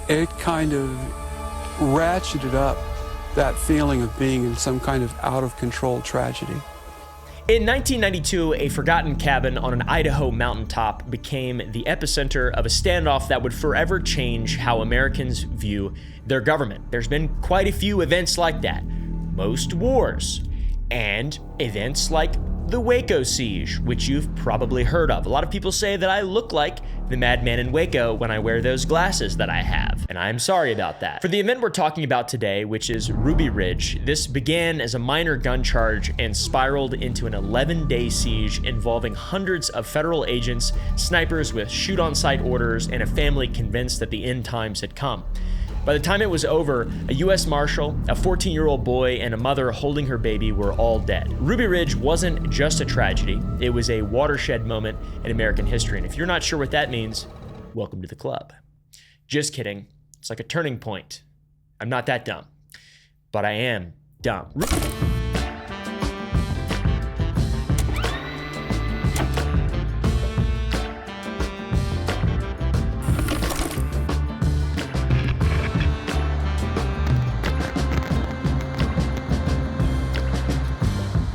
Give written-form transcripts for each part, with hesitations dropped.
it kind of ratcheted up that feeling of being in some kind of out-of-control tragedy. In 1992, a forgotten cabin on an Idaho mountaintop became the epicenter of a standoff that would forever change how Americans view their government. There's been quite a few events like that, most wars, and events like the Waco siege, which you've probably heard of. A lot of people say that I look like the madman in Waco when I wear those glasses that I have, and I'm sorry about that. For the event we're talking about today, which is Ruby Ridge, this began as a minor gun charge and spiraled into an 11-day siege involving hundreds of federal agents, snipers with shoot-on-sight orders, and a family convinced that the end times had come. By the time it was over, a U.S. Marshal, a 14-year-old boy, and a mother holding her baby were all dead. Ruby Ridge wasn't just a tragedy, it was a watershed moment in American history. And if you're not sure what that means, welcome to the club. Just kidding. It's like a turning point. I'm not that dumb, but I am dumb.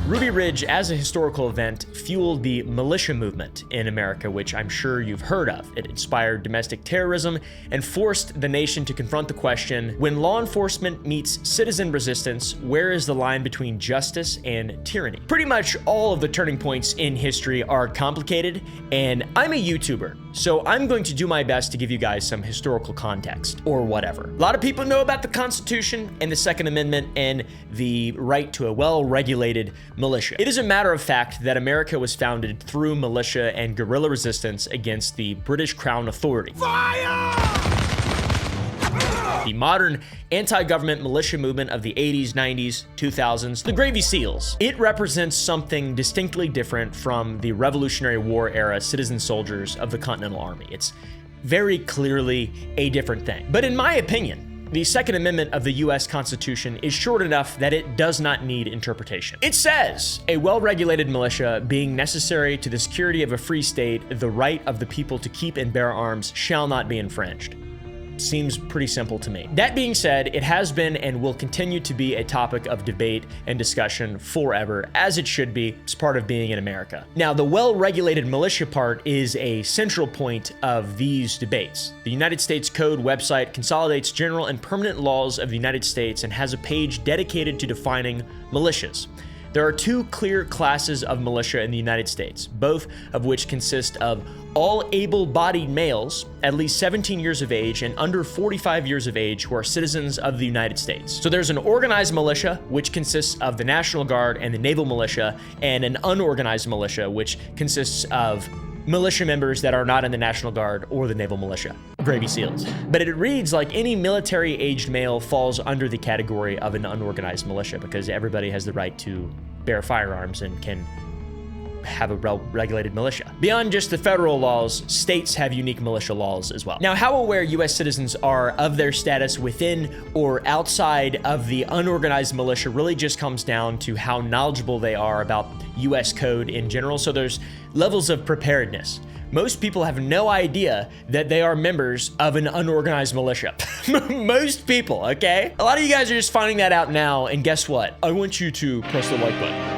Ruby Ridge, as a historical event, fueled the militia movement in America, which I'm sure you've heard of. It inspired domestic terrorism and forced the nation to confront the question, when law enforcement meets citizen resistance, where is the line between justice and tyranny? Pretty much all of the turning points in history are complicated, and I'm a YouTuber, so I'm going to do my best to give you guys some historical context, or whatever. A lot of people know about the Constitution and the Second Amendment and the right to a well-regulated militia. It is a matter of fact that America was founded through militia and guerrilla resistance against the British Crown authority. Fire! The modern anti-government militia movement of the 80s, 90s, 2000s, the Gravy Seals. It represents something distinctly different from the Revolutionary War era citizen soldiers of the Continental Army. It's very clearly a different thing. But in my opinion, the Second Amendment of the US Constitution is short enough that it does not need interpretation. It says, a well-regulated militia being necessary to the security of a free state, the right of the people to keep and bear arms shall not be infringed. Seems pretty simple to me. That being said, it has been and will continue to be a topic of debate and discussion forever, as it should be. It's part of being in America. Now, the well-regulated militia part is a central point of these debates. The United States Code website consolidates general and permanent laws of the United States and has a page dedicated to defining militias. There are two clear classes of militia in the United States, both of which consist of all able-bodied males, at least 17 years of age and under 45 years of age, who are citizens of the United States. So there's an organized militia, which consists of the National Guard and the Naval Militia, and an unorganized militia, which consists of militia members that are not in the National Guard or the Naval Militia, Gravy Seals. But it reads like any military-aged male falls under the category of an unorganized militia because everybody has the right to bear firearms and can have a well-regulated militia. Beyond just the federal laws, states have unique militia laws as well. Now, how aware US citizens are of their status within or outside of the unorganized militia really just comes down to how knowledgeable they are about US code in general. So there's levels of preparedness. Most people have no idea that they are members of an unorganized militia. Most people, okay? A lot of you guys are just finding that out now, and guess what? I want you to press the like button.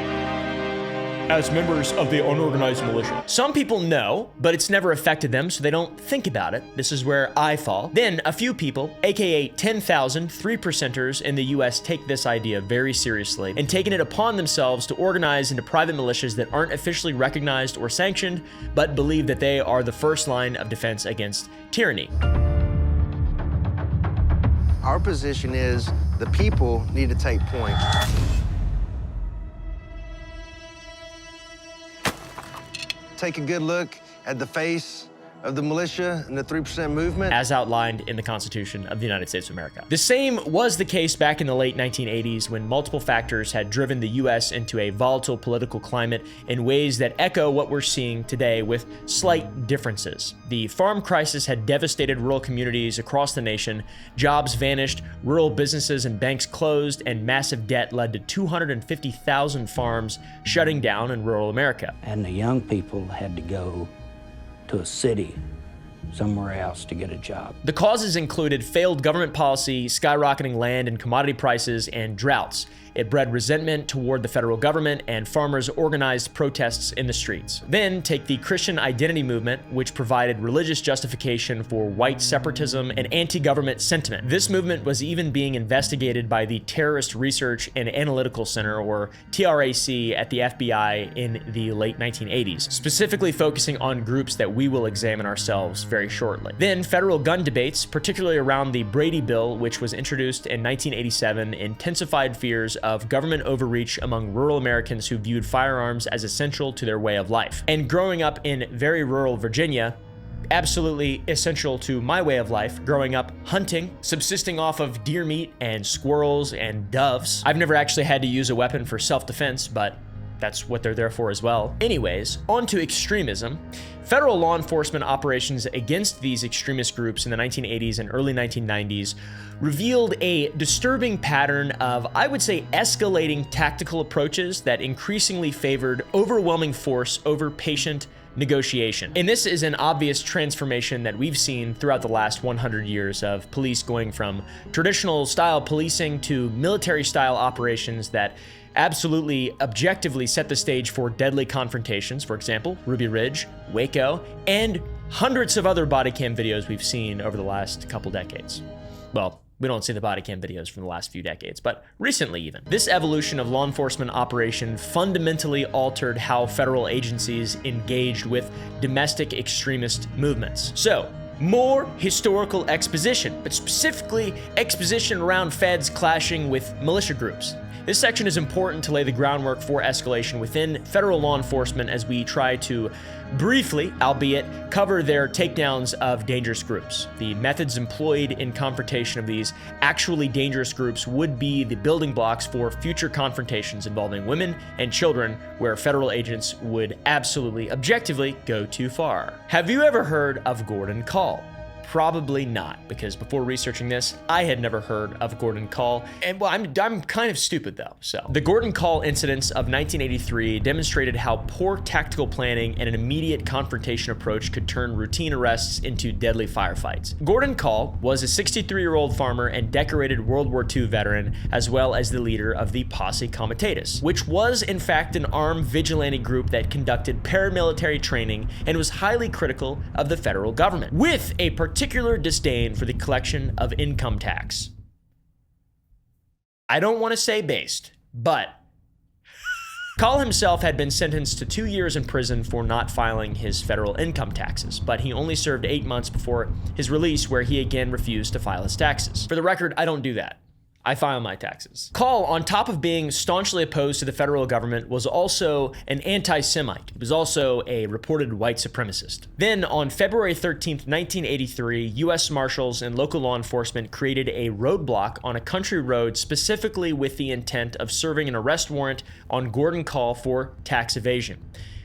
As members of the unorganized militia. Some people know, but it's never affected them, so they don't think about it. This is where I fall. Then a few people, aka 10,000 3%ers in the US, take this idea very seriously and taking it upon themselves to organize into private militias that aren't officially recognized or sanctioned, but believe that they are the first line of defense against tyranny. Our position is the people need to take point. Take a good look at the face of the militia and the 3% movement, as outlined in the Constitution of the United States of America. The same was the case back in the late 1980s when multiple factors had driven the US into a volatile political climate in ways that echo what we're seeing today with slight differences. The farm crisis had devastated rural communities across the nation, jobs vanished, rural businesses and banks closed, and massive debt led to 250,000 farms shutting down in rural America. And the young people had to go to a city somewhere else to get a job. The causes included failed government policy, skyrocketing land and commodity prices, and droughts. It bred resentment toward the federal government, and farmers organized protests in the streets. Then take the Christian identity movement, which provided religious justification for white separatism and anti-government sentiment. This movement was even being investigated by the Terrorist Research and Analytical Center, or TRAC, at the FBI in the late 1980s, specifically focusing on groups that we will examine ourselves very shortly. Then federal gun debates, particularly around the Brady Bill, which was introduced in 1987, intensified fears of government overreach among rural Americans who viewed firearms as essential to their way of life. And growing up in very rural Virginia, absolutely essential to my way of life, growing up hunting, subsisting off of deer meat and squirrels and doves. I've never actually had to use a weapon for self-defense, but that's what they're there for as well. Anyways, on to extremism. Federal law enforcement operations against these extremist groups in the 1980s and early 1990s revealed a disturbing pattern of, I would say, escalating tactical approaches that increasingly favored overwhelming force over patient negotiation. And this is an obvious transformation that we've seen throughout the last 100 years of police going from traditional style policing to military style operations that absolutely objectively set the stage for deadly confrontations. For example, Ruby Ridge, Waco, and hundreds of other body cam videos we've seen over the last couple decades. Well, we don't see the body cam videos from the last few decades, but recently even. This evolution of law enforcement operation fundamentally altered how federal agencies engaged with domestic extremist movements. So, more historical exposition, but specifically exposition around feds clashing with militia groups. This section is important to lay the groundwork for escalation within federal law enforcement as we try to briefly, albeit, cover their takedowns of dangerous groups. The methods employed in confrontation of these actually dangerous groups would be the building blocks for future confrontations involving women and children where federal agents would absolutely, objectively go too far. Have you ever heard of Gordon Call? Probably not, because before researching this, I had never heard of Gordon Call, and well, I'm kind of stupid though, so. The Gordon Call incidents of 1983 demonstrated how poor tactical planning and an immediate confrontation approach could turn routine arrests into deadly firefights. Gordon Call was a 63-year-old farmer and decorated World War II veteran, as well as the leader of the Posse Comitatus, which was in fact an armed vigilante group that conducted paramilitary training and was highly critical of the federal government, with a particular disdain for the collection of income tax. I don't want to say based, but Call himself had been sentenced to 2 years in prison for not filing his federal income taxes, but he only served 8 months before his release, where he again refused to file his taxes. For the record, I don't do that. I file my taxes. Call, on top of being staunchly opposed to the federal government, was also an anti-Semite. He was also a reported white supremacist. Then, on February 13th, 1983, U.S. Marshals and local law enforcement created a roadblock on a country road specifically with the intent of serving an arrest warrant on Gordon Call for tax evasion.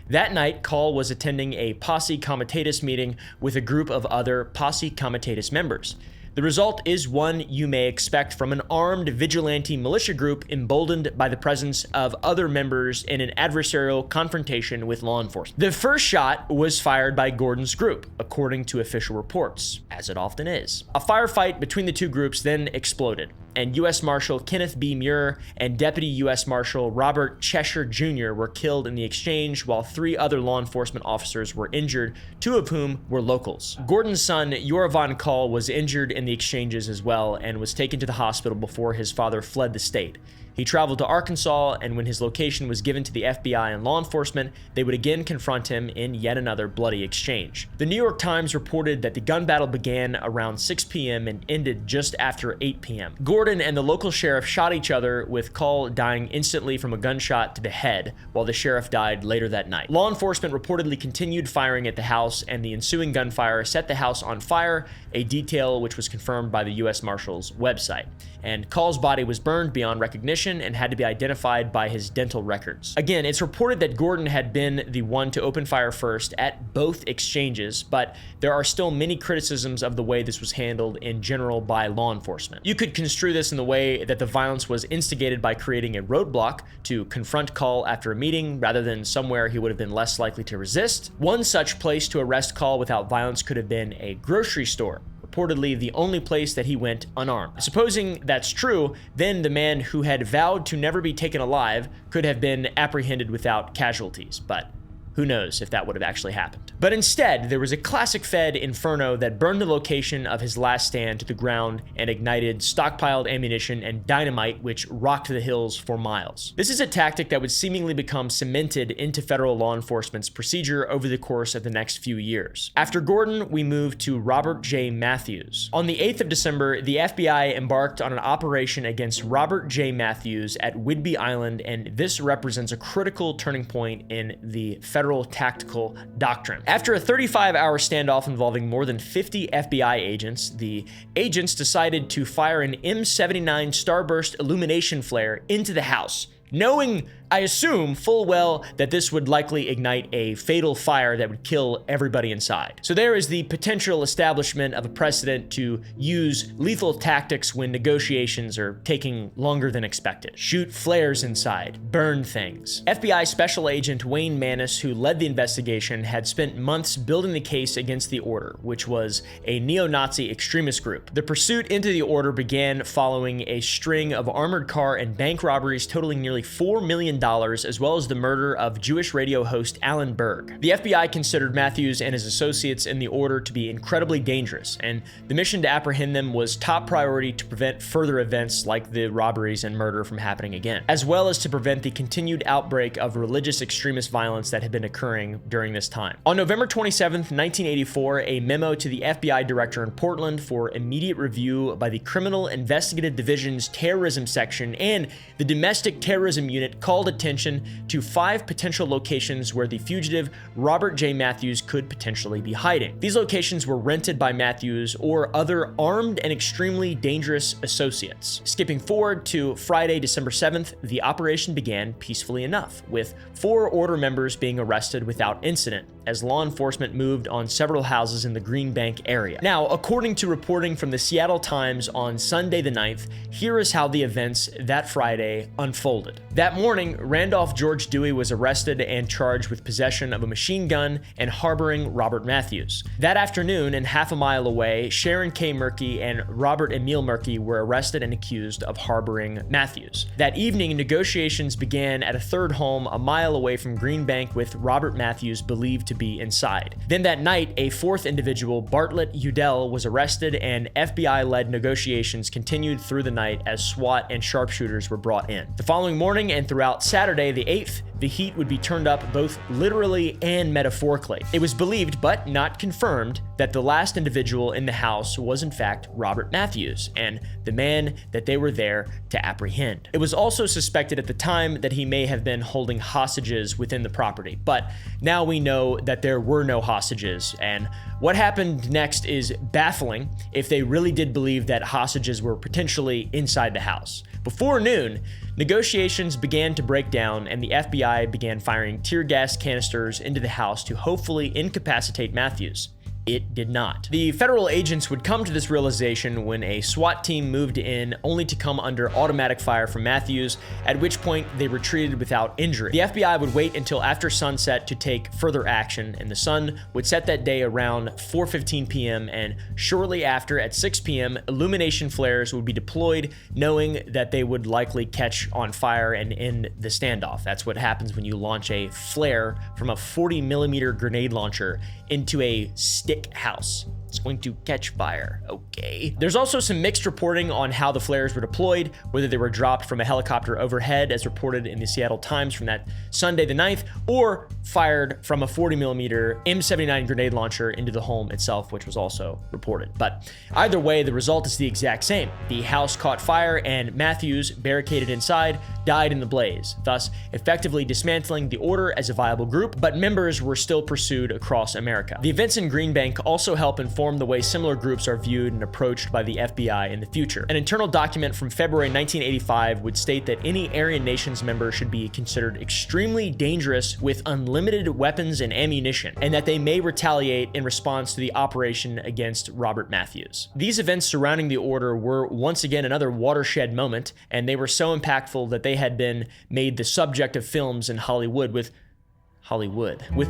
That night, Call was attending a Posse Comitatus meeting with a group of other Posse Comitatus members. The result is one you may expect from an armed vigilante militia group emboldened by the presence of other members in an adversarial confrontation with law enforcement. The first shot was fired by Gordon's group, according to official reports, as it often is. A firefight between the two groups then exploded, and U.S. Marshal Kenneth B. Muir and Deputy U.S. Marshal Robert Cheshire Jr. were killed in the exchange, while 3 other law enforcement officers were injured, 2 of whom were locals. Gordon's son, Yoravan Call, was injured in the exchanges as well and was taken to the hospital before his father fled the state. He traveled to Arkansas, and when his location was given to the FBI and law enforcement, they would again confront him in yet another bloody exchange. The New York Times reported that the gun battle began around 6 p.m. and ended just after 8 p.m. Gordon and the local sheriff shot each other, with Call dying instantly from a gunshot to the head, while the sheriff died later that night. Law enforcement reportedly continued firing at the house, and the ensuing gunfire set the house on fire, a detail which was confirmed by the U.S. Marshal's website. And Call's body was burned beyond recognition, ammunition and had to be identified by his dental records. Again, it's reported that Gordon had been the one to open fire first at both exchanges, but there are still many criticisms of the way this was handled in general by law enforcement. You could construe this in the way that the violence was instigated by creating a roadblock to confront Call after a meeting rather than somewhere he would have been less likely to resist. One such place to arrest Call without violence could have been a grocery store, reportedly the only place that he went unarmed. Supposing that's true, then the man who had vowed to never be taken alive could have been apprehended without casualties, but who knows if that would have actually happened. But instead, there was a classic Fed inferno that burned the location of his last stand to the ground and ignited stockpiled ammunition and dynamite, which rocked the hills for miles. This is a tactic that would seemingly become cemented into federal law enforcement's procedure over the course of the next few years. After Gordon, we moved to Robert J. Matthews. On the 8th of December, the FBI embarked on an operation against Robert J. Matthews at Whidbey Island, and this represents a critical turning point in the federal tactical doctrine. After a 35-hour standoff involving more than 50 FBI agents, the agents decided to fire an M79 starburst illumination flare into the house, knowing, I assume, full well that this would likely ignite a fatal fire that would kill everybody inside. So there is the potential establishment of a precedent to use lethal tactics when negotiations are taking longer than expected. Shoot flares inside, burn things. FBI Special Agent Wayne Mannis, who led the investigation, had spent months building the case against the Order, which was a neo-Nazi extremist group. The pursuit into the Order began following a string of armored car and bank robberies totaling nearly $4 million, as well as the murder of Jewish radio host Alan Berg. The FBI considered Matthews and his associates in the Order to be incredibly dangerous, and the mission to apprehend them was top priority to prevent further events like the robberies and murder from happening again, as well as to prevent the continued outbreak of religious extremist violence that had been occurring during this time. On November 27, 1984, a memo to the FBI director in Portland for immediate review by the Criminal Investigative Division's Terrorism Section and the Domestic Terrorism Unit called attention to 5 potential locations where the fugitive Robert J. Matthews could potentially be hiding. These locations were rented by Matthews or other armed and extremely dangerous associates. Skipping forward to Friday, December 7th, the operation began peacefully enough, with 4 Order members being arrested without incident as law enforcement moved on several houses in the Green Bank area. Now, according to reporting from the Seattle Times on Sunday the 9th, here is how the events that Friday unfolded. That morning, Randolph George Dewey was arrested and charged with possession of a machine gun and harboring Robert Matthews. That afternoon, and half a mile away, Sharon K. Murky and Robert Emil Murky were arrested and accused of harboring Matthews. That evening, negotiations began at a third home a mile away from Green Bank with Robert Matthews believed to be inside. Then that night, a 4th individual, Bartlett Udell, was arrested, and FBI-led negotiations continued through the night as SWAT and sharpshooters were brought in. The following morning and throughout Saturday, the 8th, the heat would be turned up both literally and metaphorically. It was believed, but not confirmed, that the last individual in the house was in fact Robert Matthews, and the man that they were there to apprehend. It was also suspected at the time that he may have been holding hostages within the property, but now we know that there were no hostages, and what happened next is baffling if they really did believe that hostages were potentially inside the house. Before noon, negotiations began to break down, and the FBI began firing tear gas canisters into the house to hopefully incapacitate Matthews. It did not. The federal agents would come to this realization when a SWAT team moved in, only to come under automatic fire from Matthews, at which point they retreated without injury. The FBI would wait until after sunset to take further action, and the sun would set that day around 4:15 p.m., and shortly after, at 6 p.m., illumination flares would be deployed, knowing that they would likely catch on fire and end the standoff. That's what happens when you launch a flare from a 40mm grenade launcher into a stick house. It's going to catch fire, okay? There's also some mixed reporting on how the flares were deployed, whether they were dropped from a helicopter overhead, as reported in the Seattle Times from that Sunday the 9th, or fired from a 40mm M79 grenade launcher into the home itself, which was also reported. But either way, the result is the exact same. The house caught fire, and Matthews, barricaded inside, died in the blaze, thus effectively dismantling the Order as a viable group, but members were still pursued across America. The events in Green Bank also help inform inform the way similar groups are viewed and approached by the FBI in the future. An internal document from February 1985 would state that any Aryan Nations member should be considered extremely dangerous with unlimited weapons and ammunition, and that they may retaliate in response to the operation against Robert Matthews. These events surrounding the order were once again another watershed moment, and they were so impactful that they had been made the subject of films in Hollywood, with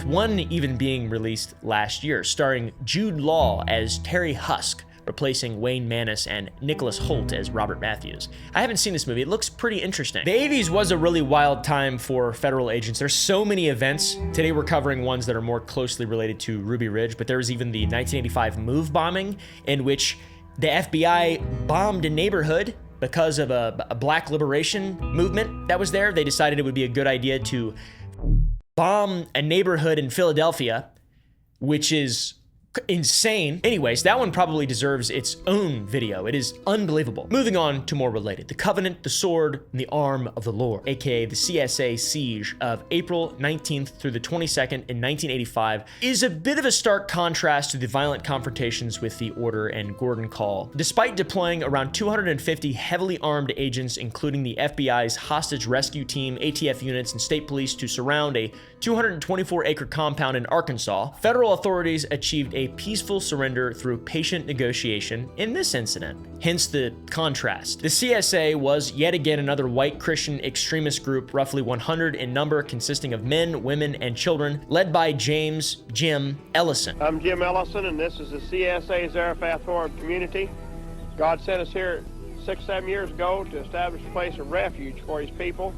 one even being released last year, starring Jude Law as Terry Husk, replacing Wayne Maness, and Nicholas Hoult as Robert Matthews. I haven't seen this movie. It looks pretty interesting. The 80s was a really wild time for federal agents. There's so many events. Today we're covering ones that are more closely related to Ruby Ridge, but there was even the 1985 Move bombing, in which the FBI bombed a neighborhood because of a black liberation movement that was there. They decided it would be a good idea to bomb a neighborhood in Philadelphia, which is insane. Anyways, that one probably deserves its own video. It is unbelievable. Moving on to more related. The Covenant, the Sword, and the Arm of the Lord, aka the CSA siege of April 19th through the 22nd in 1985, is a bit of a stark contrast to the violent confrontations with the Order and Gordon Call. Despite deploying around 250 heavily armed agents, including the FBI's hostage rescue team, ATF units, and state police to surround a 224-acre compound in Arkansas, federal authorities achieved a peaceful surrender through patient negotiation in this incident. Hence the contrast. The CSA was yet again another white Christian extremist group, roughly 100 in number, consisting of men, women, and children, led by Jim Ellison. I'm Jim Ellison, and this is the CSA Zarephath Forward community. God sent us here 6-7 years ago to establish a place of refuge for his people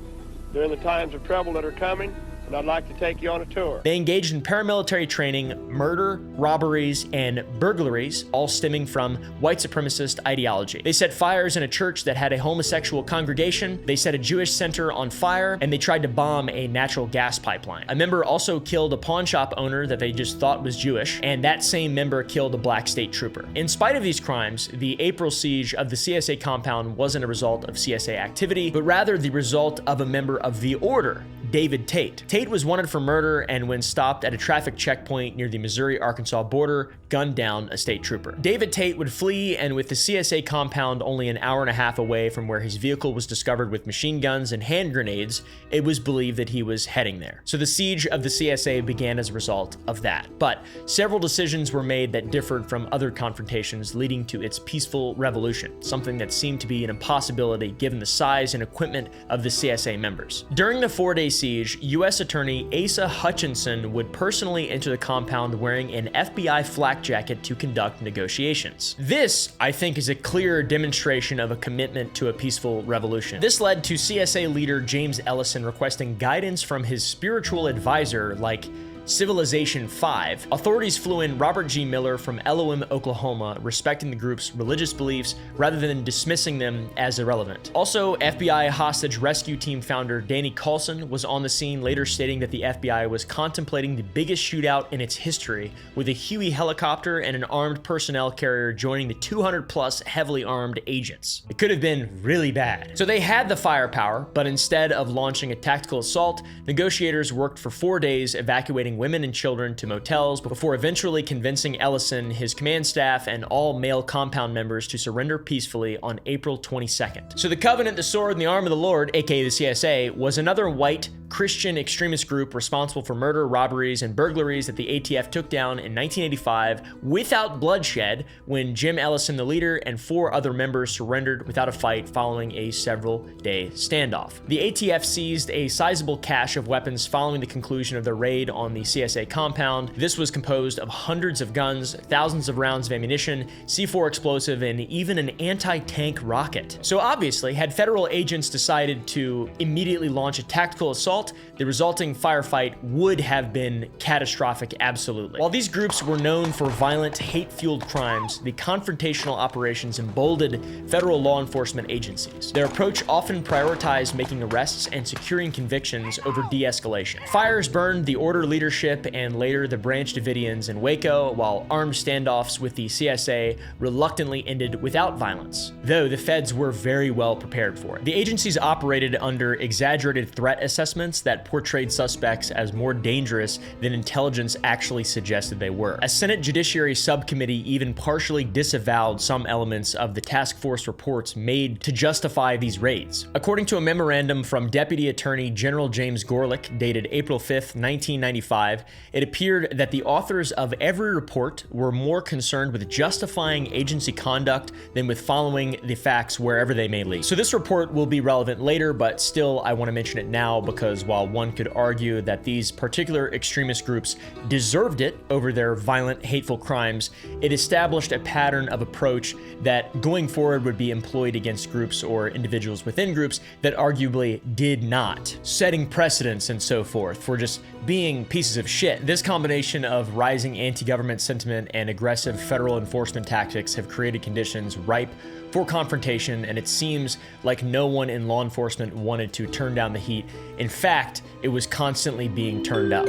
during the times of trouble that are coming, and I'd like to take you on a tour. They engaged in paramilitary training, murder, robberies, and burglaries, all stemming from white supremacist ideology. They set fires in a church that had a homosexual congregation, they set a Jewish center on fire, and they tried to bomb a natural gas pipeline. A member also killed a pawn shop owner that they just thought was Jewish, and that same member killed a black state trooper. In spite of these crimes, the April siege of the CSA compound wasn't a result of CSA activity, but rather the result of a member of the Order, David Tate. Tate was wanted for murder, and when stopped at a traffic checkpoint near the Missouri-Arkansas border, gunned down a state trooper. David Tate would flee, and with the CSA compound only an hour and a half away from where his vehicle was discovered with machine guns and hand grenades, it was believed that he was heading there. So the siege of the CSA began as a result of that. But several decisions were made that differed from other confrontations, leading to its peaceful revolution, something that seemed to be an impossibility given the size and equipment of the CSA members. During the 4-day siege, U.S. Attorney Asa Hutchinson would personally enter the compound wearing an FBI flak jacket to conduct negotiations. This, I think, is a clear demonstration of a commitment to a peaceful revolution. This led to CSA leader James Ellison requesting guidance from his spiritual advisor, like Civilization 5, authorities flew in Robert G. Miller from Elohim, Oklahoma, respecting the group's religious beliefs rather than dismissing them as irrelevant. Also, FBI hostage rescue team founder Danny Carlson was on the scene, later stating that the FBI was contemplating the biggest shootout in its history, with a Huey helicopter and an armed personnel carrier joining the 200-plus heavily armed agents. It could have been really bad. So they had the firepower, but instead of launching a tactical assault, negotiators worked for 4 days evacuating women and children to motels before eventually convincing Ellison, his command staff, and all male compound members to surrender peacefully on April 22nd. So the Covenant, the Sword, and the Arm of the Lord, aka the CSA, was another white Christian extremist group responsible for murder, robberies, and burglaries that the ATF took down in 1985 without bloodshed when Jim Ellison, the leader, and 4 other members surrendered without a fight following a several-day standoff. The ATF seized a sizable cache of weapons following the conclusion of their raid on the CSA compound. This was composed of hundreds of guns, thousands of rounds of ammunition, C4 explosive, and even an anti-tank rocket. So obviously, had federal agents decided to immediately launch a tactical assault, the resulting firefight would have been catastrophic, absolutely. While these groups were known for violent, hate-fueled crimes, the confrontational operations emboldened federal law enforcement agencies. Their approach often prioritized making arrests and securing convictions over de-escalation. Fires burned the Order leadership and later the Branch Davidians in Waco, while armed standoffs with the CSA reluctantly ended without violence, though the feds were very well prepared for it. The agencies operated under exaggerated threat assessment documents that portrayed suspects as more dangerous than intelligence actually suggested they were. A Senate Judiciary Subcommittee even partially disavowed some elements of the task force reports made to justify these raids. According to a memorandum from Deputy Attorney General James Gorelick, dated April 5th, 1995, it appeared that the authors of every report were more concerned with justifying agency conduct than with following the facts wherever they may lead. So this report will be relevant later, but still I want to mention it now because while one could argue that these particular extremist groups deserved it over their violent, hateful crimes, it established a pattern of approach that going forward would be employed against groups or individuals within groups that arguably did not, setting precedents and so forth for just being pieces of shit. This combination of rising anti-government sentiment and aggressive federal enforcement tactics have created conditions ripe for confrontation, and it seems like no one in law enforcement wanted to turn down the heat. In fact, it was constantly being turned up.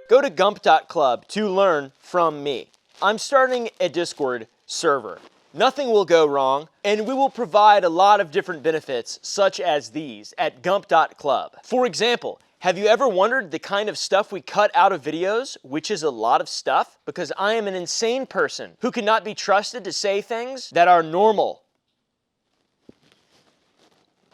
Go to gump.club to learn from me. I'm starting a Discord server. Nothing will go wrong, and we will provide a lot of different benefits, such as these, at gump.club. For example, have you ever wondered the kind of stuff we cut out of videos, which is a lot of stuff? Because I am an insane person who cannot be trusted to say things that are normal.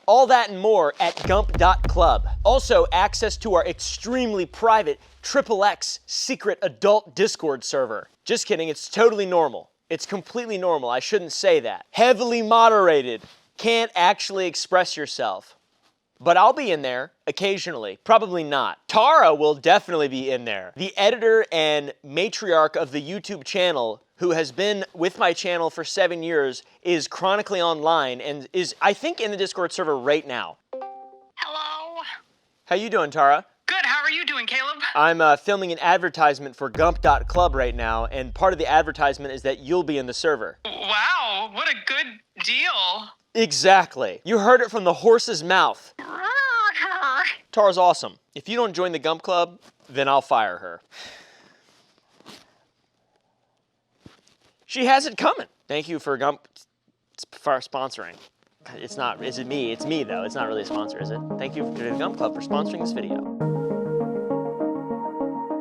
All that and more at gump.club. Also, access to our extremely private XXX secret adult Discord server. Just kidding, it's totally normal. It's completely normal, I shouldn't say that. Heavily moderated, can't actually express yourself. But I'll be in there occasionally, probably not. Tara will definitely be in there. The editor and matriarch of the YouTube channel, who has been with my channel for 7 years, is chronically online and is, I think, in the Discord server right now. Hello. How you doing, Tara? Good, how are you doing, Caleb? I'm filming an advertisement for gump.club right now, and part of the advertisement is that you'll be in the server. Wow, what a good deal. Exactly. You heard it from the horse's mouth. Tara's awesome. If you don't join the Gump Club, then I'll fire her. She has it coming. Thank you for Gump for sponsoring. It's not, is it me? It's me though. It's not really a sponsor, is it? Thank you to the Gump Club for sponsoring this video.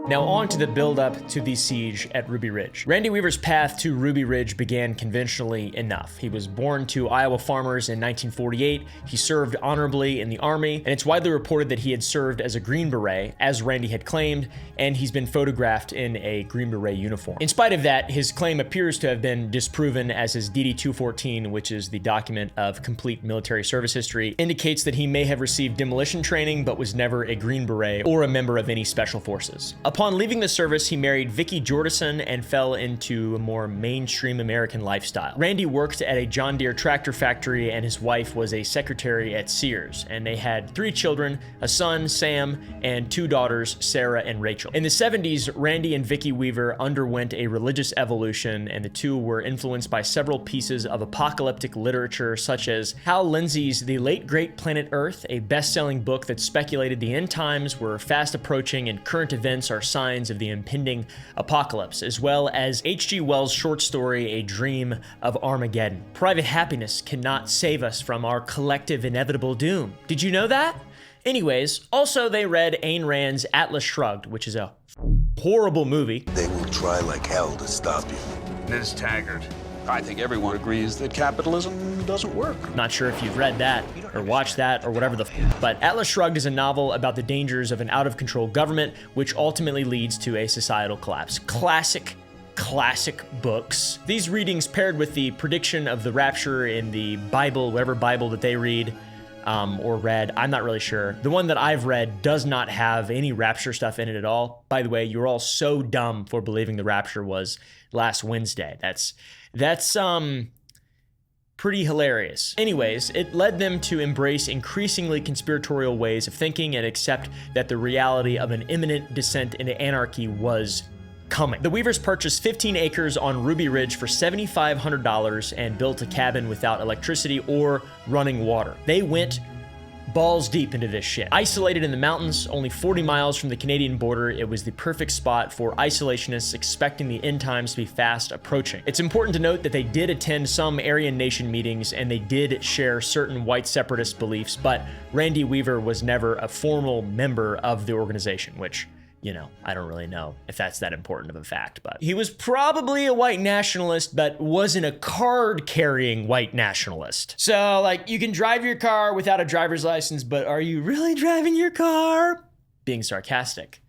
Now on to the build-up to the siege at Ruby Ridge. Randy Weaver's path to Ruby Ridge began conventionally enough. He was born to Iowa farmers in 1948. He served honorably in the Army, and it's widely reported that he had served as a Green Beret, as Randy had claimed, and he's been photographed in a Green Beret uniform. In spite of that, his claim appears to have been disproven, as his DD-214, which is the document of complete military service history, indicates that he may have received demolition training but was never a Green Beret or a member of any special forces. Upon leaving the service, he married Vicki Jordison and fell into a more mainstream American lifestyle. Randy worked at a John Deere tractor factory, and his wife was a secretary at Sears, and they had 3 children, a son, Sam, and 2 daughters, Sarah and Rachel. In the 70s, Randy and Vicki Weaver underwent a religious evolution, and the two were influenced by several pieces of apocalyptic literature, such as Hal Lindsey's The Late Great Planet Earth, a best-selling book that speculated the end times were fast approaching and current events are signs of the impending apocalypse, as well as H.G. Wells' short story, A Dream of Armageddon. Private happiness cannot save us from our collective inevitable doom. Did you know that? Anyways, also they read Ayn Rand's Atlas Shrugged, which is a horrible movie. They will try like hell to stop you. Ms. Taggart. I think everyone agrees that capitalism doesn't work. Not sure if you've read that or watched that or whatever the but Atlas Shrugged is a novel about the dangers of an out-of-control government, which ultimately leads to a societal collapse. Classic books. These readings paired with the prediction of the rapture in the Bible, whatever Bible that they read, or read, I'm not really sure. The one that I've read does not have any rapture stuff in it at all. By the way, you're all so dumb for believing the rapture was last Wednesday. That's pretty hilarious. Anyways, it led them to embrace increasingly conspiratorial ways of thinking and accept that the reality of an imminent descent into anarchy was coming. The Weavers purchased 15 acres on Ruby Ridge for $7,500 and built a cabin without electricity or running water. They went balls deep into this shit. Isolated in the mountains, only 40 miles from the Canadian border, it was the perfect spot for isolationists expecting the end times to be fast approaching. It's important to note that they did attend some Aryan Nation meetings and they did share certain white separatist beliefs, but Randy Weaver was never a formal member of the organization, which, you know, I don't really know if that's that important of a fact, but he was probably a white nationalist, but wasn't a card-carrying white nationalist. So, like, you can drive your car without a driver's license, but are you really driving your car? Being sarcastic.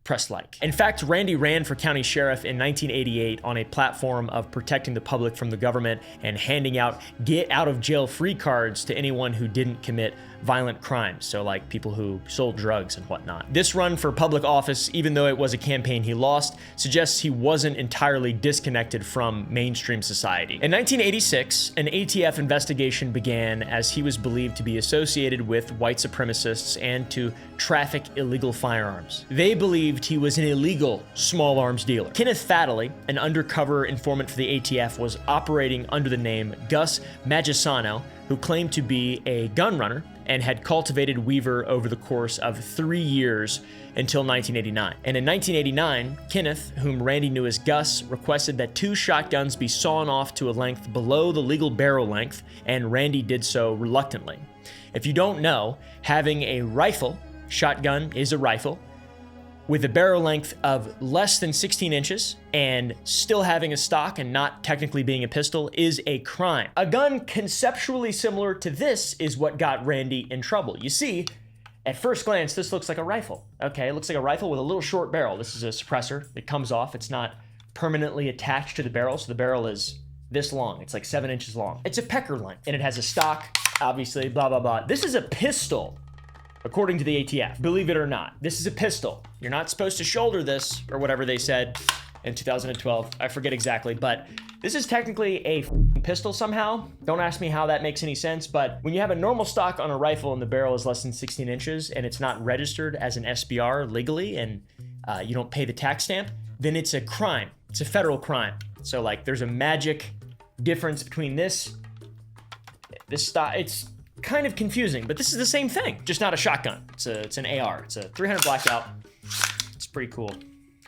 Press like. In fact, Randy ran for county sheriff in 1988 on a platform of protecting the public from the government and handing out get-out-of-jail-free cards to anyone who didn't commit violent crimes, so like people who sold drugs and whatnot. This run for public office, even though it was a campaign he lost, suggests he wasn't entirely disconnected from mainstream society. In 1986, an ATF investigation began as he was believed to be associated with white supremacists and to traffic illegal firearms. They believed he was an illegal small arms dealer. Kenneth Fadley, an undercover informant for the ATF, was operating under the name Gus Magisano, who claimed to be a gun runner and had cultivated Weaver over the course of 3 years until 1989. And in 1989, Kenneth, whom Randy knew as Gus, requested that 2 shotguns be sawn off to a length below the legal barrel length, and Randy did so reluctantly. If you don't know, having a rifle, shotgun is a rifle, with a barrel length of less than 16 inches and still having a stock and not technically being a pistol is a crime. A gun conceptually similar to this is what got Randy in trouble. You see, at first glance, this looks like a rifle. Okay, it looks like a rifle with a little short barrel. This is a suppressor that comes off. It's not permanently attached to the barrel, so the barrel is this long. It's like 7 inches long. It's a pecker length, and it has a stock, obviously, blah, blah, blah. This is a pistol. According to the ATF, believe it or not, this is a pistol. You're not supposed to shoulder this, or whatever they said in 2012. I forget exactly, but this is technically a pistol somehow. Don't ask me how that makes any sense, but when you have a normal stock on a rifle and the barrel is less than 16 inches and it's not registered as an SBR legally and you don't pay the tax stamp, then it's a crime. It's a federal crime. So like there's a magic difference between this stock. It's kind of confusing, but this is the same thing, just not a shotgun. It's an AR. It's a 300 blackout. It's pretty cool.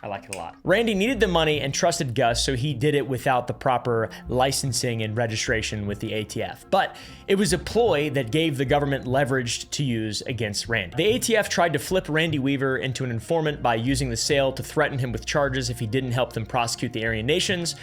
I like it a lot. Randy needed the money and trusted Gus, so he did it without the proper licensing and registration with the ATF. But it was a ploy that gave the government leverage to use against Randy. The ATF tried to flip Randy Weaver into an informant by using the sale to threaten him with charges if he didn't help them prosecute the Aryan Nations,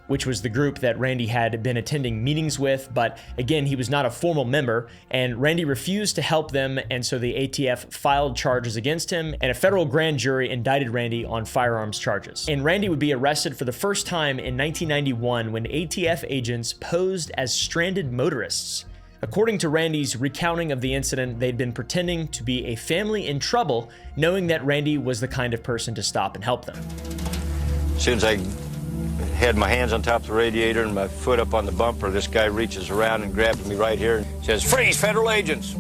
which was the group that Randy had been attending meetings with, but again, he was not a formal member, and Randy refused to help them, and so the ATF filed charges against him, and a federal grand jury indicted Randy on firearms charges. And Randy would be arrested for the first time in 1991 when ATF agents posed as stranded motorists. According to Randy's recounting of the incident, they'd been pretending to be a family in trouble, knowing that Randy was the kind of person to stop and help them. As soon as I had my hands on top of the radiator and my foot up on the bumper, this guy reaches around and grabs me right here and says, "Freeze, federal agents!"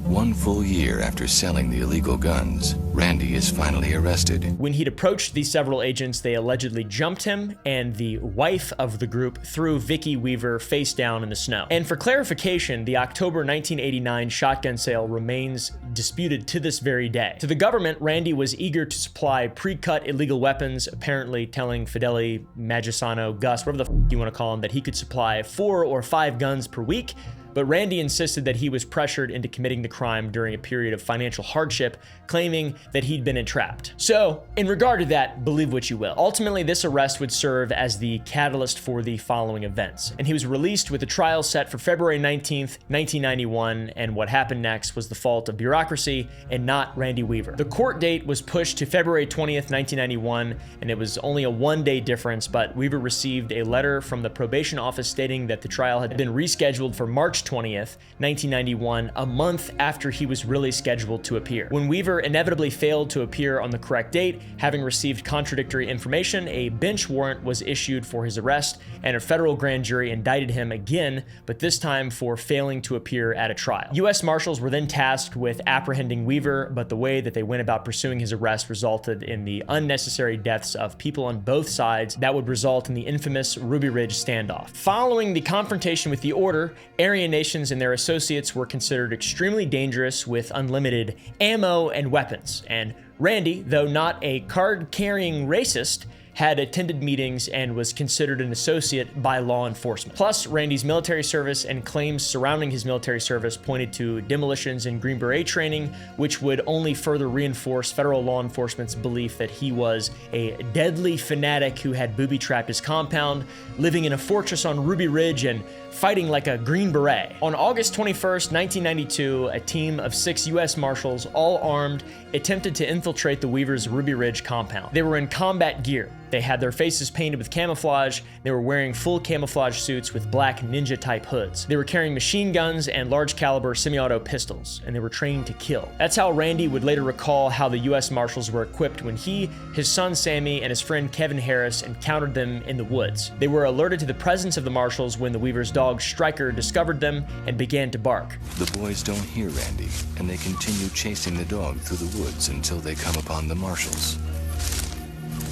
1 full year after selling the illegal guns, Randy is finally arrested. When he'd approached these several agents, they allegedly jumped him, and the wife of the group threw Vicky Weaver face down in the snow. And for clarification, the October 1989 shotgun sale remains disputed to this very day. To the government, Randy was eager to supply pre-cut illegal weapons, apparently telling Fideli, Magisano, Gus, whatever the f you want to call him, that he could supply 4 or 5 guns per week. But Randy insisted that he was pressured into committing the crime during a period of financial hardship, claiming that he'd been entrapped. So, in regard to that, believe what you will. Ultimately, this arrest would serve as the catalyst for the following events, and he was released with a trial set for February 19th, 1991, and what happened next was the fault of bureaucracy and not Randy Weaver. The court date was pushed to February 20th, 1991, and it was only a 1-day difference, but Weaver received a letter from the probation office stating that the trial had been rescheduled for March 20th, 1991, a month after he was really scheduled to appear. When Weaver inevitably failed to appear on the correct date, having received contradictory information, a bench warrant was issued for his arrest, and a federal grand jury indicted him again, but this time for failing to appear at a trial. U.S. Marshals were then tasked with apprehending Weaver, but the way that they went about pursuing his arrest resulted in the unnecessary deaths of people on both sides that would result in the infamous Ruby Ridge standoff. Following the confrontation with the Order, Aryan Nations and their associates were considered extremely dangerous with unlimited ammo and weapons, and Randy, though not a card-carrying racist, had attended meetings and was considered an associate by law enforcement. Plus, Randy's military service and claims surrounding his military service pointed to demolitions and Green Beret training, which would only further reinforce federal law enforcement's belief that he was a deadly fanatic who had booby-trapped his compound, living in a fortress on Ruby Ridge and fighting like a Green Beret. On August 21st, 1992, a team of 6 U.S. Marshals, all armed, attempted to infiltrate the Weavers' Ruby Ridge compound. They were in combat gear. They had their faces painted with camouflage. They were wearing full camouflage suits with black ninja-type hoods. They were carrying machine guns and large-caliber semi-auto pistols, and they were trained to kill. That's how Randy would later recall how the U.S. Marshals were equipped when he, his son Sammy, and his friend Kevin Harris encountered them in the woods. They were alerted to the presence of the Marshals when the Weavers' dog Striker discovered them and began to bark. The boys don't hear Randy, and they continue chasing the dog through the woods until they come upon the Marshals.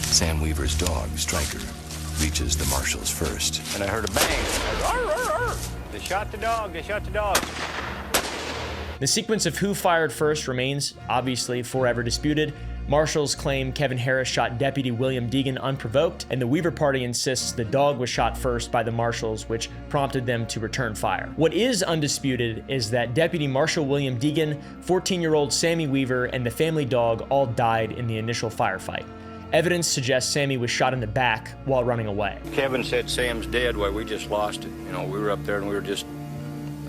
Sam Weaver's dog, Striker, reaches the Marshals first. And I heard a bang. Arr, arr, arr. They shot the dog. They shot the dog. The sequence of who fired first remains obviously forever disputed. Marshals claim Kevin Harris shot Deputy William Deegan unprovoked, and the Weaver party insists the dog was shot first by the Marshals, which prompted them to return fire. What is undisputed is that Deputy Marshal William Deegan, 14-year-old Sammy Weaver, and the family dog all died in the initial firefight. Evidence suggests Sammy was shot in the back while running away. Kevin said Sam's dead. Well, we just lost it. You know, we were up there and we were just,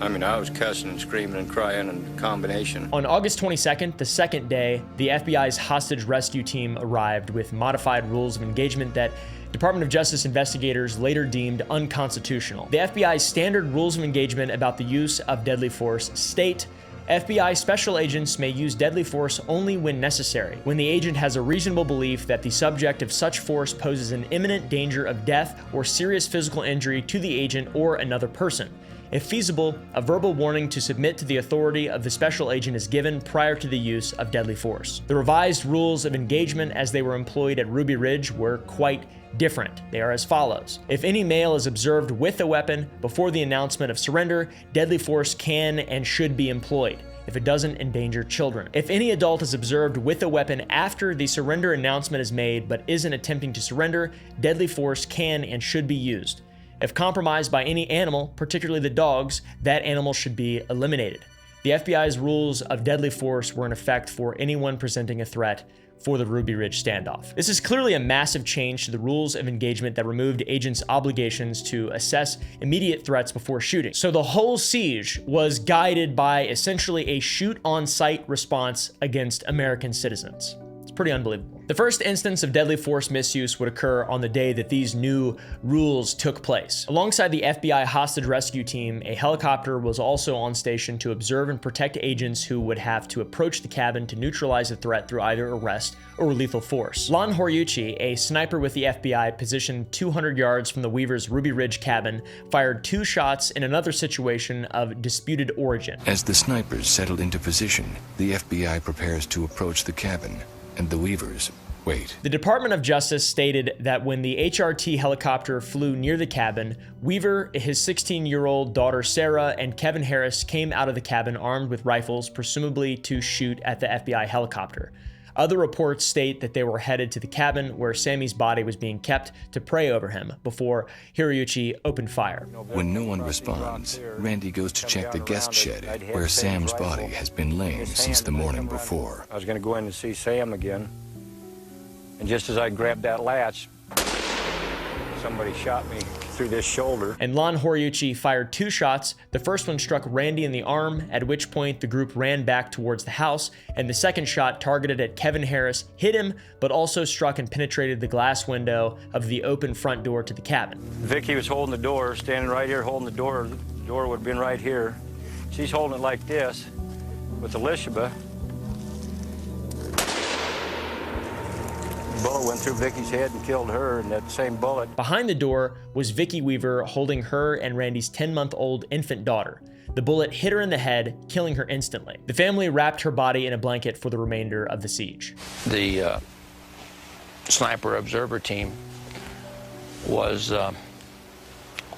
I was cussing and screaming and crying and combination. On August 22nd, the second day, the FBI's hostage rescue team arrived with modified rules of engagement that Department of Justice investigators later deemed unconstitutional. The FBI's standard rules of engagement about the use of deadly force state FBI special agents may use deadly force only when necessary, when the agent has a reasonable belief that the subject of such force poses an imminent danger of death or serious physical injury to the agent or another person. If feasible, a verbal warning to submit to the authority of the special agent is given prior to the use of deadly force. The revised rules of engagement as they were employed at Ruby Ridge were quite different. They are as follows. If any male is observed with a weapon before the announcement of surrender, deadly force can and should be employed if it doesn't endanger children. If any adult is observed with a weapon after the surrender announcement is made but isn't attempting to surrender, deadly force can and should be used. If compromised by any animal, particularly the dogs, that animal should be eliminated. The FBI's rules of deadly force were in effect for anyone presenting a threat for the Ruby Ridge standoff. This is clearly a massive change to the rules of engagement that removed agents' obligations to assess immediate threats before shooting. So the whole siege was guided by essentially a shoot-on-sight response against American citizens. It's pretty unbelievable. The first instance of deadly force misuse would occur on the day that these new rules took place. Alongside the FBI hostage rescue team, a helicopter was also on station to observe and protect agents who would have to approach the cabin to neutralize the threat through either arrest or lethal force. Lon Horiuchi, a sniper with the FBI positioned 200 yards from the Weavers' Ruby Ridge cabin, fired 2 shots in another situation of disputed origin. As the snipers settled into position, the FBI prepares to approach the cabin, and the Weavers wait. The Department of Justice stated that when the HRT helicopter flew near the cabin, Weaver, his 16-year-old daughter Sarah, and Kevin Harris came out of the cabin armed with rifles, presumably to shoot at the FBI helicopter. Other reports state that they were headed to the cabin where Sammy's body was being kept to pray over him before Horiuchi opened fire. When no one responds, Randy goes to check the guest shed where Sam's body has been laying since the morning before. I was going to go in and see Sam again, and just as I grabbed that latch, somebody shot me through this shoulder. And Lon Horiuchi fired 2 shots. The first one struck Randy in the arm, at which point the group ran back towards the house, and the second shot targeted at Kevin Harris hit him, but also struck and penetrated the glass window of the open front door to the cabin. Vicky was holding the door, standing right here holding the door. The door would have been right here. She's holding it like this with Elishaba. The bullet went through Vicky's head and killed her, and that same bullet. Behind the door was Vicky Weaver holding her and Randy's 10-month-old infant daughter. The bullet hit her in the head, killing her instantly. The family wrapped her body in a blanket for the remainder of the siege. The sniper observer team was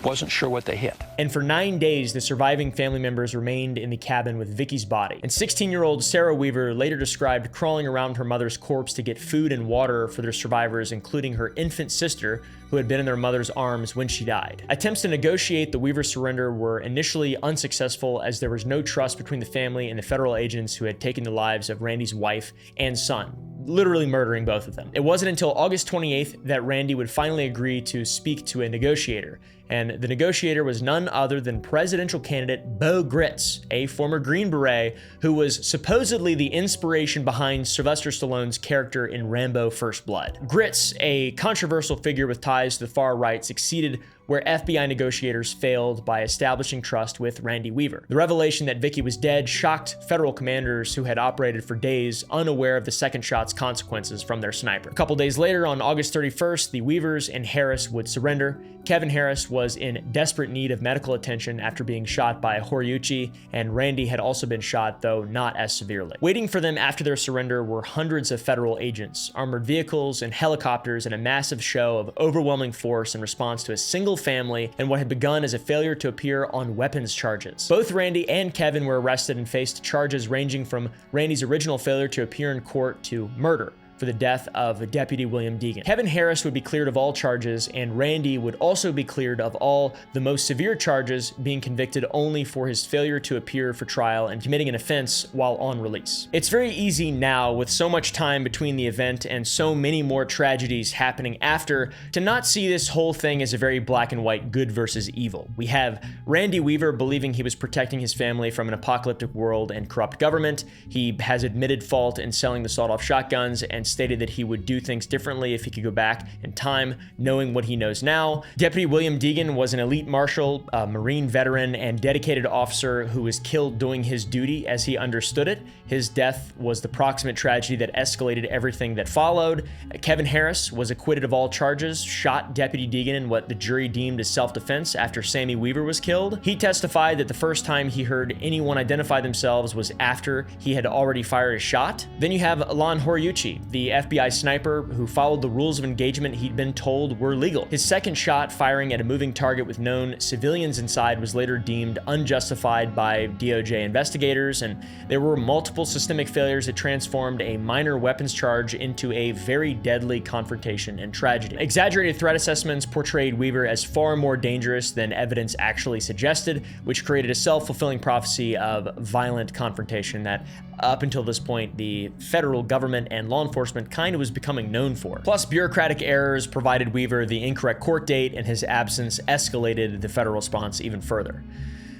Wasn't sure what they hit. And for 9 days, the surviving family members remained in the cabin with Vicky's body. And 16-year-old Sarah Weaver later described crawling around her mother's corpse to get food and water for their survivors, including her infant sister, who had been in their mother's arms when she died. Attempts to negotiate the Weaver surrender were initially unsuccessful, as there was no trust between the family and the federal agents who had taken the lives of Randy's wife and son, literally murdering both of them. It wasn't until August 28th that Randy would finally agree to speak to a negotiator. And the negotiator was none other than presidential candidate Beau Gritz, a former Green Beret who was supposedly the inspiration behind Sylvester Stallone's character in Rambo: First Blood. Gritz, a controversial figure with ties to the far right, succeeded where FBI negotiators failed by establishing trust with Randy Weaver. The revelation that Vicky was dead shocked federal commanders who had operated for days unaware of the second shot's consequences from their sniper. A couple days later, on August 31st, the Weavers and Harris would surrender. Kevin Harris was in desperate need of medical attention after being shot by Horiuchi, and Randy had also been shot, though not as severely. Waiting for them after their surrender were hundreds of federal agents, armored vehicles, and helicopters, and a massive show of overwhelming force in response to a single family and what had begun as a failure to appear on weapons charges. Both Randy and Kevin were arrested and faced charges ranging from Randy's original failure to appear in court to murder for the death of Deputy William Deegan. Kevin Harris would be cleared of all charges, and Randy would also be cleared of all the most severe charges, being convicted only for his failure to appear for trial and committing an offense while on release. It's very easy now, with so much time between the event and so many more tragedies happening after, to not see this whole thing as a very black and white good versus evil. We have Randy Weaver believing he was protecting his family from an apocalyptic world and corrupt government. He has admitted fault in selling the sawed-off shotguns and stated that he would do things differently if he could go back in time, knowing what he knows now. Deputy William Deegan was an elite marshal, a Marine veteran, and dedicated officer who was killed doing his duty as he understood it. His death was the proximate tragedy that escalated everything that followed. Kevin Harris was acquitted of all charges, shot Deputy Deegan in what the jury deemed as self-defense after Sammy Weaver was killed. He testified that the first time he heard anyone identify themselves was after he had already fired a shot. Then you have Lon Horiuchi, the FBI sniper who followed the rules of engagement he'd been told were legal. His second shot, firing at a moving target with known civilians inside, was later deemed unjustified by DOJ investigators, and there were multiple systemic failures that transformed a minor weapons charge into a very deadly confrontation and tragedy. Exaggerated threat assessments portrayed Weaver as far more dangerous than evidence actually suggested, which created a self-fulfilling prophecy of violent confrontation that, up until this point, the federal government and law enforcement kind of was becoming known for. Plus, bureaucratic errors provided Weaver the incorrect court date, and his absence escalated the federal response even further.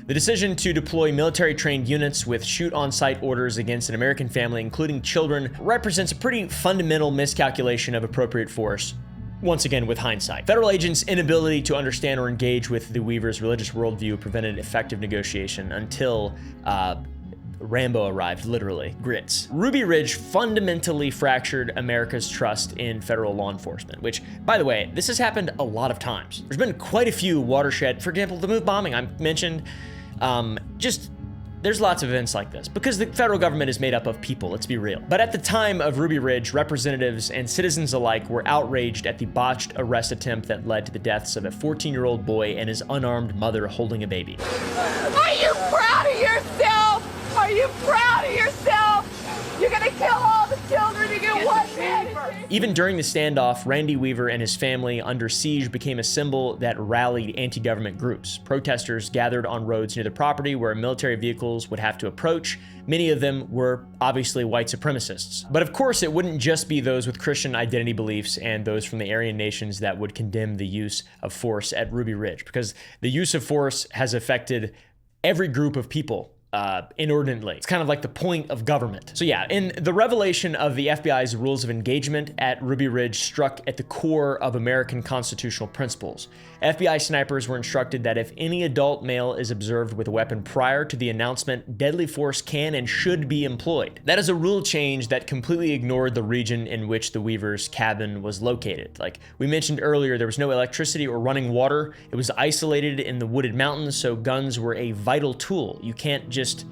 The decision to deploy military-trained units with shoot-on-sight orders against an American family, including children, represents a pretty fundamental miscalculation of appropriate force. Once again, with hindsight. Federal agents' inability to understand or engage with the Weavers' religious worldview prevented effective negotiation until Rambo arrived, literally. Grits. Ruby Ridge fundamentally fractured America's trust in federal law enforcement, which, by the way, this has happened a lot of times. There's been quite a few watershed, for example, the Move bombing I mentioned. There's lots of events like this because the federal government is made up of people, let's be real. But at the time of Ruby Ridge, representatives and citizens alike were outraged at the botched arrest attempt that led to the deaths of a 14-year-old boy and his unarmed mother holding a baby. Are you proud of yourself? Are you proud of yourself? You're gonna kill all the children to get one man. Even during the standoff, Randy Weaver and his family under siege became a symbol that rallied anti-government groups. Protesters gathered on roads near the property where military vehicles would have to approach. Many of them were obviously white supremacists. But of course, it wouldn't just be those with Christian identity beliefs and those from the Aryan nations that would condemn the use of force at Ruby Ridge, because the use of force has affected every group of people inordinately. It's kind of like the point of government. So yeah, in the revelation of the FBI's rules of engagement at Ruby Ridge struck at the core of American constitutional principles. FBI snipers were instructed that if any adult male is observed with a weapon prior to the announcement, deadly force can and should be employed. That is a rule change that completely ignored the region in which the Weavers' cabin was located. Like we mentioned earlier, there was no electricity or running water. It was isolated in the wooded mountains, so guns were a vital tool. You can't just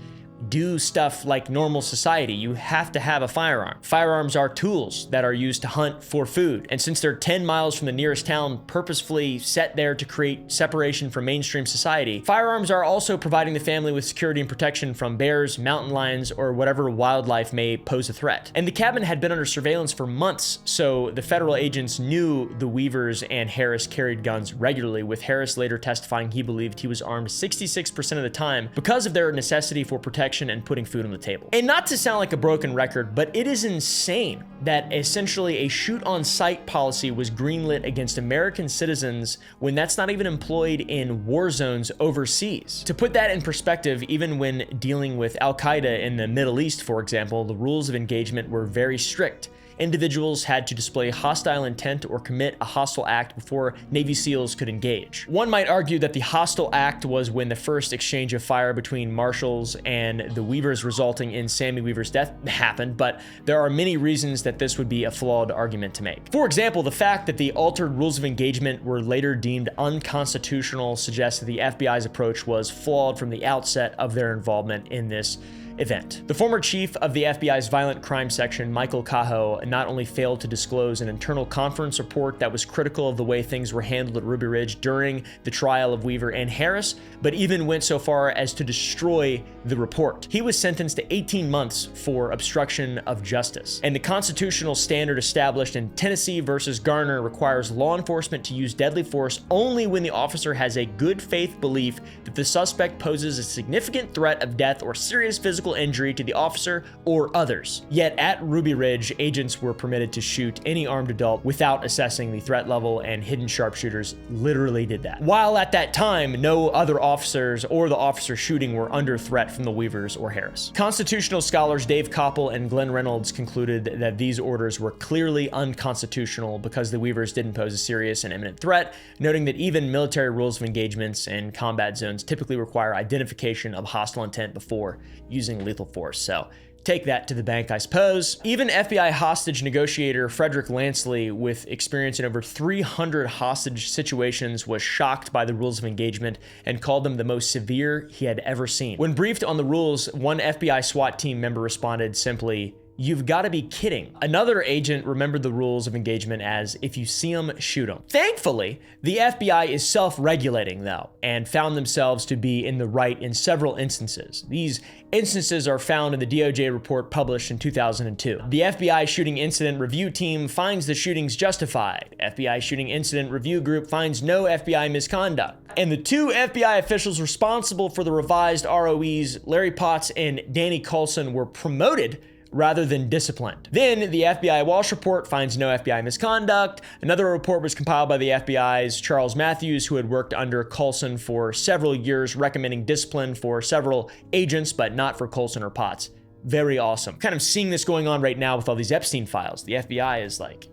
do stuff like normal society. You have to have a firearm. Firearms are tools that are used to hunt for food. And since they're 10 miles from the nearest town, purposefully set there to create separation from mainstream society, firearms are also providing the family with security and protection from bears, mountain lions, or whatever wildlife may pose a threat. And the cabin had been under surveillance for months, so the federal agents knew the Weavers and Harris carried guns regularly, with Harris later testifying he believed he was armed 66% of the time because of their necessity for protection and putting food on the table. And not to sound like a broken record, but it is insane that essentially a shoot-on-sight policy was greenlit against American citizens when that's not even employed in war zones overseas. To put that in perspective, even when dealing with Al-Qaeda in the Middle East, for example, the rules of engagement were very strict. Individuals had to display hostile intent or commit a hostile act before Navy SEALs could engage. One might argue that the hostile act was when the first exchange of fire between Marshals and the Weavers resulting in Sammy Weaver's death happened, but there are many reasons that this would be a flawed argument to make. For example, the fact that the altered rules of engagement were later deemed unconstitutional suggests that the FBI's approach was flawed from the outset of their involvement in this event. The former chief of the FBI's violent crime section, Michael Cahoe, not only failed to disclose an internal conference report that was critical of the way things were handled at Ruby Ridge during the trial of Weaver and Harris, but even went so far as to destroy the report. He was sentenced to 18 months for obstruction of justice. And the constitutional standard established in Tennessee versus Garner requires law enforcement to use deadly force only when the officer has a good faith belief that the suspect poses a significant threat of death or serious physical injury to the officer or others. Yet at Ruby Ridge, agents were permitted to shoot any armed adult without assessing the threat level, and hidden sharpshooters literally did that. While at that time, no other officers or the officer shooting were under threat from the Weavers or Harris. Constitutional scholars Dave Koppel and Glenn Reynolds concluded that these orders were clearly unconstitutional because the Weavers didn't pose a serious and imminent threat, noting that even military rules of engagements and combat zones typically require identification of hostile intent before using lethal force. So take that to the bank, I suppose. Even FBI hostage negotiator Frederick Lansley, with experience in over 300 hostage situations, was shocked by the rules of engagement and called them the most severe he had ever seen. When briefed on the rules, one FBI SWAT team member responded simply, "You've got to be kidding." Another agent remembered the rules of engagement as, "If you see them, shoot them." Thankfully, the FBI is self-regulating though, and found themselves to be in the right in several instances. These instances are found in the DOJ report published in 2002. The FBI Shooting Incident Review Team finds the shootings justified. FBI Shooting Incident Review Group finds no FBI misconduct. And the two FBI officials responsible for the revised ROEs, Larry Potts and Danny Coulson, were promoted rather than disciplined. Then the FBI Walsh report finds no FBI misconduct. Another report was compiled by the FBI's Charles Matthews, who had worked under Coulson for several years, recommending discipline for several agents, but not for Coulson or Potts. Very awesome. Kind of seeing this going on right now with all these Epstein files. The FBI is like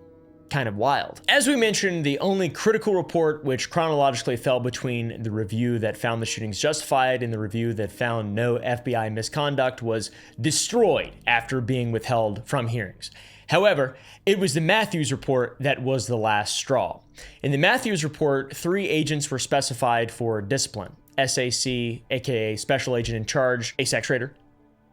kind of wild. As we mentioned, the only critical report which chronologically fell between the review that found the shootings justified and the review that found no FBI misconduct was destroyed after being withheld from hearings. However, it was the Matthews report that was the last straw. In the Matthews report, 3 agents were specified for discipline. SAC, aka Special Agent in Charge, ASAC Schrader,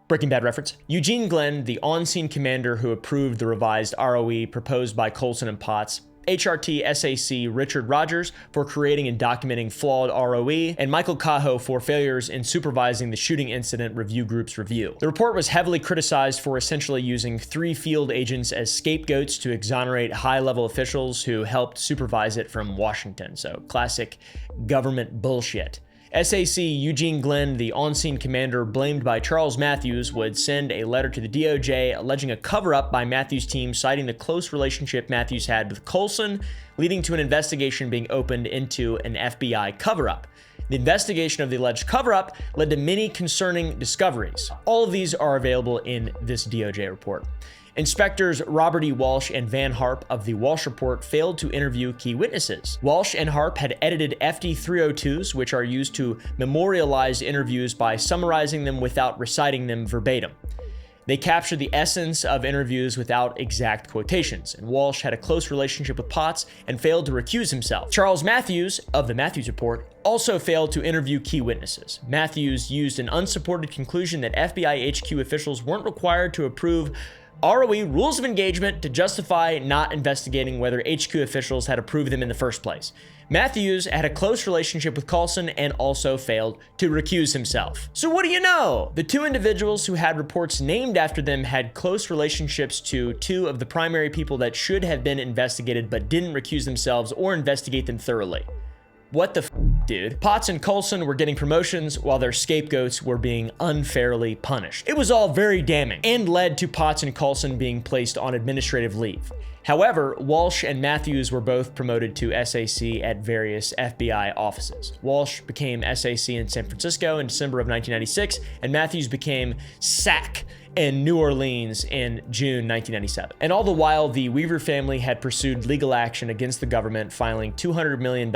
Breaking Bad reference. Eugene Glenn, the on-scene commander who approved the revised ROE proposed by Coulson and Potts, HRT SAC Richard Rogers for creating and documenting flawed ROE, and Michael Cahoe for failures in supervising the Shooting Incident Review Group's review. The report was heavily criticized for essentially using 3 field agents as scapegoats to exonerate high-level officials who helped supervise it from Washington. So classic government bullshit. SAC Eugene Glenn, the on-scene commander blamed by Charles Matthews, would send a letter to the DOJ alleging a cover-up by Matthews' team, citing the close relationship Matthews had with Coulson, leading to an investigation being opened into an FBI cover-up. The investigation of the alleged cover-up led to many concerning discoveries. All of these are available in this DOJ report. Inspectors Robert E. Walsh and Van Harp of the Walsh Report failed to interview key witnesses. Walsh and Harp had edited FD 302s, which are used to memorialize interviews by summarizing them without reciting them verbatim. They captured the essence of interviews without exact quotations, and Walsh had a close relationship with Potts and failed to recuse himself. Charles Matthews, of the Matthews Report, also failed to interview key witnesses. Matthews used an unsupported conclusion that FBI HQ officials weren't required to approve ROE rules of engagement to justify not investigating whether HQ officials had approved them in the first place. Matthews had a close relationship with Coulson and also failed to recuse himself. So what do you know? The two individuals who had reports named after them had close relationships to two of the primary people that should have been investigated but didn't recuse themselves or investigate them thoroughly. What the dude? Potts and Coulson were getting promotions while their scapegoats were being unfairly punished. It was all very damning and led to Potts and Coulson being placed on administrative leave. However, Walsh and Matthews were both promoted to SAC at various FBI offices. Walsh became SAC in San Francisco in December of 1996, and Matthews became SAC in New Orleans in June 1997. And all the while, the Weaver family had pursued legal action against the government, filing $200 million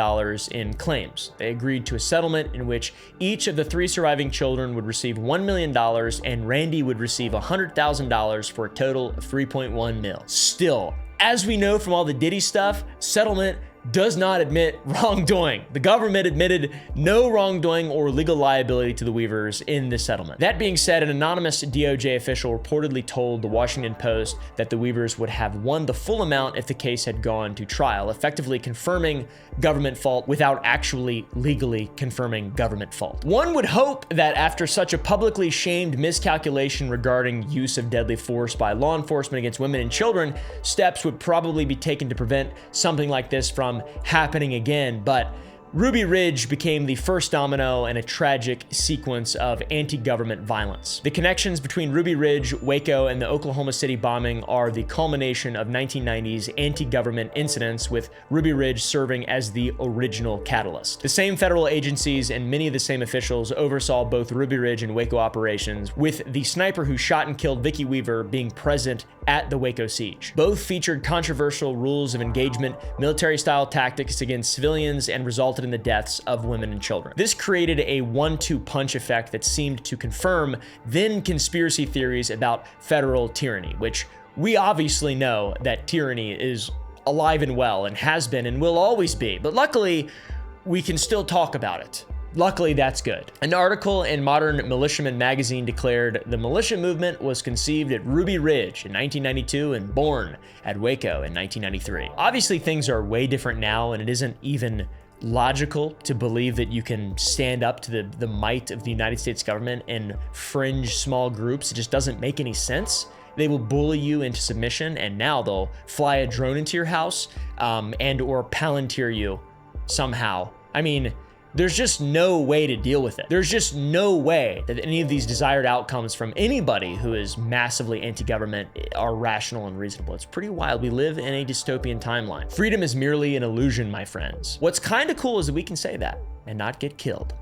in claims. They agreed to a settlement in which each of the three surviving children would receive $1 million and Randy would receive $100,000 for a total of $3.1 million. Still, as we know from all the Diddy stuff, settlement does not admit wrongdoing. The government admitted no wrongdoing or legal liability to the Weavers in the settlement. That being said, an anonymous DOJ official reportedly told the Washington Post that the Weavers would have won the full amount if the case had gone to trial, effectively confirming government fault without actually legally confirming government fault. One would hope that after such a publicly shamed miscalculation regarding use of deadly force by law enforcement against women and children, steps would probably be taken to prevent something like this from happening again, but Ruby Ridge became the first domino in a tragic sequence of anti-government violence. The connections between Ruby Ridge, Waco, and the Oklahoma City bombing are the culmination of 1990s anti-government incidents, with Ruby Ridge serving as the original catalyst. The same federal agencies and many of the same officials oversaw both Ruby Ridge and Waco operations, with the sniper who shot and killed Vicki Weaver being present at the Waco siege. Both featured controversial rules of engagement, military-style tactics against civilians, and resulted in the deaths of women and children. This created a 1-2 punch effect that seemed to confirm then conspiracy theories about federal tyranny, which we obviously know that tyranny is alive and well and has been and will always be, but luckily we can still talk about it. Luckily, that's good. An article in Modern Militiaman magazine declared the militia movement was conceived at Ruby Ridge in 1992 and born at Waco in 1993. Obviously, things are way different now, and it isn't even logical to believe that you can stand up to the might of the United States government in fringe small groups. It just doesn't make any sense. They will bully you into submission, and now they'll fly a drone into your house and or palantir you somehow. I mean, there's just no way to deal with it. There's just no way that any of these desired outcomes from anybody who is massively anti-government are rational and reasonable. It's pretty wild. We live in a dystopian timeline. Freedom is merely an illusion, my friends. What's kind of cool is that we can say that and not get killed.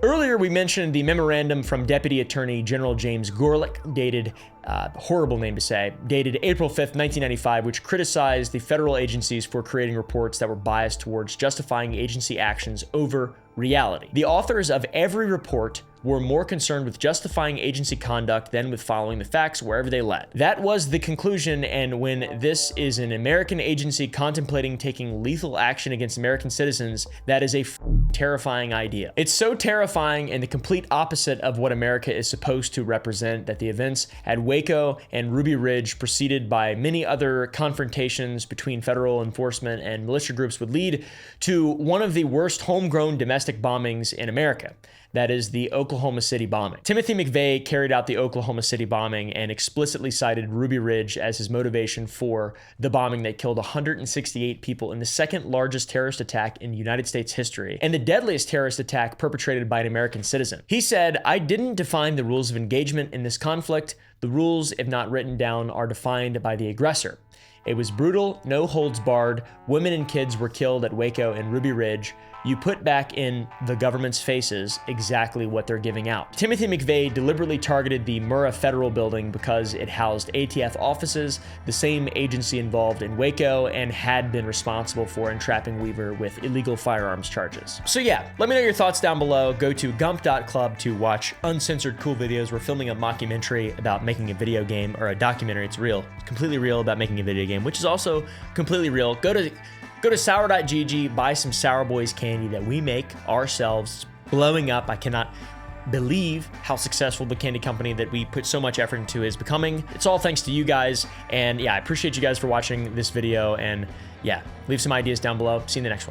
Earlier, we mentioned the memorandum from Deputy Attorney General James Gorelick, dated, horrible name to say, dated April 5th, 1995, which criticized the federal agencies for creating reports that were biased towards justifying agency actions over reality. The authors of every report were more concerned with justifying agency conduct than with following the facts wherever they led. That was the conclusion, and when this is an American agency contemplating taking lethal action against American citizens, that is a terrifying idea. It's so terrifying and the complete opposite of what America is supposed to represent that the events at Waco and Ruby Ridge, preceded by many other confrontations between federal enforcement and militia groups, would lead to one of the worst homegrown domestic bombings in America. That is the Oklahoma City bombing. Timothy McVeigh carried out the Oklahoma City bombing and explicitly cited Ruby Ridge as his motivation for the bombing that killed 168 people in the second largest terrorist attack in United States history and the deadliest terrorist attack perpetrated by an American citizen. He said, "I didn't define the rules of engagement in this conflict. The rules, if not written down, are defined by the aggressor. It was brutal, no holds barred. Women and kids were killed at Waco and Ruby Ridge. You put back in the government's faces exactly what they're giving out. Timothy McVeigh deliberately targeted the Murrah Federal Building because it housed ATF offices, the same agency involved in Waco, and had been responsible for entrapping Weaver with illegal firearms charges. So yeah, let me know your thoughts down below. Go to gump.club to watch uncensored cool videos. We're filming a mockumentary about making a video game, or a documentary. It's real. It's completely real about making a video game, which is also completely real. Go to sour.gg, buy some Sour Boys candy that we make ourselves. It's blowing up. I cannot believe how successful the candy company that we put so much effort into is becoming. It's all thanks to you guys. And yeah, I appreciate you guys for watching this video. And yeah, leave some ideas down below. See you in the next one.